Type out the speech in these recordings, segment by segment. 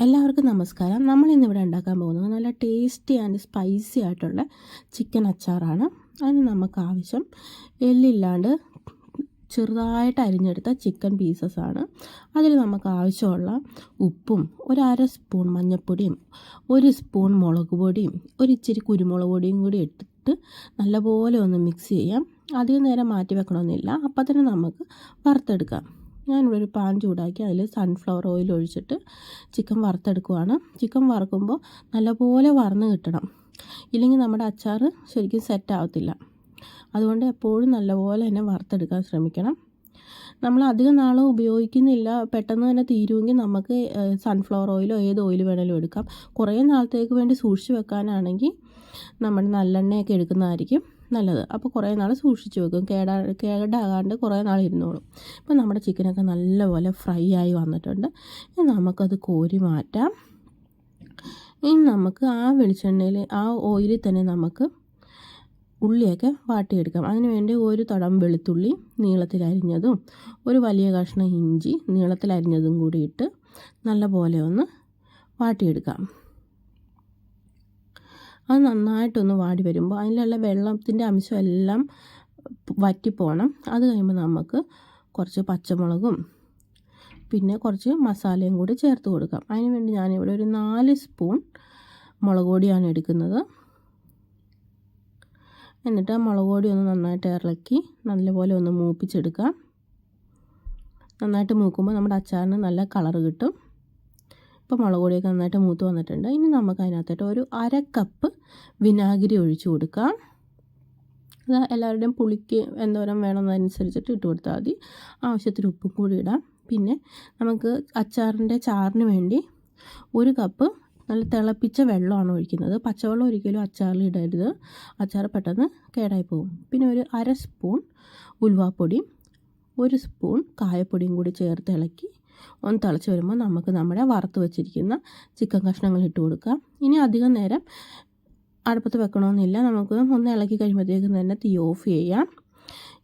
എല്ലാവർക്കും നമസ്കാരം. നമ്മളിന്നിവിടെ ഉണ്ടാക്കാൻ പോകുന്നത് നല്ല ടേസ്റ്റി ആൻഡ് സ്പൈസി ആയിട്ടുള്ള ചിക്കൻ അച്ചാറാണ്. അതിന് നമുക്ക് ആവശ്യം എല്ലില്ലാണ്ട് ചെറുതായിട്ട് അരിഞ്ഞെടുത്ത ചിക്കൻ പീസസാണ്. അതിൽ നമുക്ക് ആവശ്യമുള്ള ഉപ്പും ഒരു അര സ്പൂൺ മഞ്ഞൾപ്പൊടിയും ഒരു സ്പൂൺ മുളക് പൊടിയും ഇച്ചിരി കുരുമുളക് പൊടിയും കൂടി ഇട്ടിട്ട് നല്ലപോലെ ഒന്ന് മിക്സ് ചെയ്യാം. അധികം നേരം മാറ്റി വെക്കണമെന്നില്ല, അപ്പം തന്നെ നമുക്ക് വറുത്തെടുക്കാം. ഞാനിവിടെ ഒരു പാൻ ചൂടാക്കി അതിൽ സൺഫ്ലവർ ഓയിൽ ഒഴിച്ചിട്ട് ചിക്കൻ വറുത്തെടുക്കുവാണ്. ചിക്കൻ വറുക്കുമ്പോൾ നല്ലപോലെ വറന്ന് കിട്ടണം, ഇല്ലെങ്കിൽ നമ്മുടെ അച്ചാർ ശരിക്കും സെറ്റാവത്തില്ല. അതുകൊണ്ട് എപ്പോഴും നല്ലപോലെ തന്നെ വറുത്തെടുക്കാൻ ശ്രമിക്കണം. നമ്മൾ അധികം നാൾ ഉപയോഗിക്കുന്നില്ല, പെട്ടെന്ന് തന്നെ തീരുമെങ്കിൽ നമുക്ക് സൺഫ്ലവർ ഓയിലോ ഏത് ഓയിൽ വേണമെങ്കിലും എടുക്കാം. കുറേ നാളത്തേക്ക് വേണ്ടി സൂക്ഷിച്ച് വെക്കാനാണെങ്കിൽ നമ്മൾ നല്ലെണ്ണയൊക്കെ എടുക്കുന്നതായിരിക്കും നല്ലത്. അപ്പോൾ കുറേ നാൾ സൂക്ഷിച്ച് വെക്കും, കേടാകാണ്ട് കുറേ നാൾ ഇരുന്നോളും. ഇപ്പോൾ നമ്മുടെ ചിക്കനൊക്കെ നല്ലപോലെ ഫ്രൈ ആയി വന്നിട്ടുണ്ട്. ഇനി നമുക്കത് കോരി മാറ്റാം. ഇനി നമുക്ക് ആ വെളിച്ചെണ്ണയിൽ ആ ഓയിലിൽ തന്നെ നമുക്ക് ഉള്ളിയൊക്കെ വാട്ടിയെടുക്കാം. അതിന് വേണ്ടി ഒരു തടം വെളുത്തുള്ളി നീളത്തിലരിഞ്ഞതും ഒരു വലിയ കഷ്ണം ഇഞ്ചി നീളത്തിലരിഞ്ഞതും കൂടി ഇട്ട് നല്ലപോലെ ഒന്ന് വാട്ടിയെടുക്കാം. അത് നന്നായിട്ടൊന്ന് വാടി വരുമ്പോൾ അതിലുള്ള വെള്ളത്തിൻ്റെ അംശം എല്ലാം വറ്റിപ്പോണം. അത് കഴിയുമ്പോൾ നമുക്ക് കുറച്ച് പച്ചമുളകും പിന്നെ കുറച്ച് മസാലയും കൂടി ചേർത്ത് കൊടുക്കാം. അതിന് വേണ്ടി ഞാനിവിടെ ഒരു 4 സ്പൂൺ മുളക് പൊടിയാണ് എടുക്കുന്നത്. എന്നിട്ട് ആ മുളക് പൊടി ഒന്ന് നന്നായിട്ട് ഇളക്കി നല്ലപോലെ ഒന്ന് മൂപ്പിച്ചെടുക്കാം. നന്നായിട്ട് മൂക്കുമ്പോൾ നമ്മുടെ അച്ചാറിന് നല്ല കളറ് കിട്ടും. ഇപ്പോൾ മുളക് പൊടിയൊക്കെ നന്നായിട്ട് മൂത്ത് വന്നിട്ടുണ്ട്. ഇനി നമുക്ക് അതിനകത്തോട്ട് ഒരു 1/2 കപ്പ് വിനാഗിരി ഒഴിച്ച് കൊടുക്കാം. അത് എല്ലാവരുടെയും പുളിക്ക് എന്തോരം വേണമെന്നനുസരിച്ചിട്ട് ഇട്ട് കൊടുത്താൽ മതി. ആവശ്യത്തിന് ഉപ്പും കൂടി ഇടാം. പിന്നെ നമുക്ക് അച്ചാറിൻ്റെ ചാറിന് വേണ്ടി 1 കപ്പ് നല്ല തിളപ്പിച്ച വെള്ളമാണ് ഒഴിക്കുന്നത്. പച്ചവെള്ളം ഒരിക്കലും അച്ചാറിൽ ഇടരുത്, അച്ചാർ പെട്ടെന്ന് കേടായി പോകും. പിന്നെ ഒരു 1/2 സ്പൂൺ ഉലുവാപ്പൊടിയും 1 സ്പൂൺ കായപ്പൊടിയും കൂടി ചേർത്ത് ഇളക്കി ഒന്ന് തിളച്ച് വരുമ്പോൾ നമുക്ക് നമ്മുടെ വറുത്ത് വെച്ചിരിക്കുന്ന ചിക്കൻ കഷ്ണങ്ങൾ ഇട്ട് കൊടുക്കാം. ഇനി അധികം നേരം അടുപ്പത്ത് വെക്കണമെന്നില്ല, നമുക്ക് ഒന്ന് ഇളക്കി കഴിയുമ്പോഴത്തേക്കും തന്നെ തീ ഓഫ് ചെയ്യാം.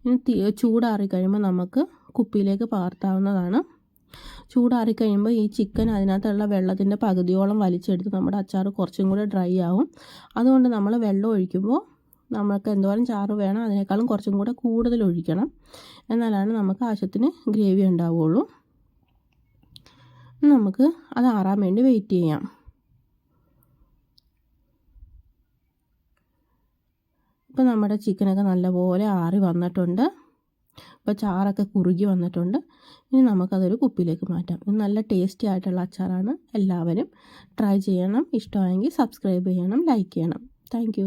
ഇനി ചൂടാറി കഴിയുമ്പോൾ നമുക്ക് കുപ്പിയിലേക്ക് പകർത്താവുന്നതാണ്. ചൂടാറി കഴിയുമ്പോൾ ഈ ചിക്കൻ അതിനകത്തുള്ള വെള്ളത്തിൻ്റെ പകുതിയോളം വലിച്ചെടുത്ത് നമ്മുടെ അച്ചാർ കുറച്ചും കൂടെ ഡ്രൈ ആവും. അതുകൊണ്ട് നമ്മൾ വെള്ളം ഒഴിക്കുമ്പോൾ നമുക്ക് എന്തോരം ചാറ് വേണം അതിനേക്കാളും കുറച്ചും കൂടെ കൂടുതൽ ഒഴിക്കണം, എന്നാലാണ് നമുക്ക് ആവശ്യത്തിന് ഗ്രേവി ഉണ്ടാവുകയുള്ളൂ. നമുക്ക് അത് ആറാൻ വേണ്ടി വെയിറ്റ് ചെയ്യാം. ഇപ്പോൾ നമ്മുടെ ചിക്കനൊക്കെ നല്ലപോലെ ആറി വന്നിട്ടുണ്ട്. ഇപ്പോൾ ചാറൊക്കെ കുറുകി വന്നിട്ടുണ്ട്. ഇനി നമുക്കതൊരു കുപ്പിയിലേക്ക് മാറ്റാം. ഇത് നല്ല ടേസ്റ്റി ആയിട്ടുള്ള അച്ചാറാണ്. എല്ലാവരും ട്രൈ ചെയ്യണം. ഇഷ്ടമായെങ്കിൽ സബ്സ്ക്രൈബ് ചെയ്യണം, ലൈക്ക് ചെയ്യണം. താങ്ക്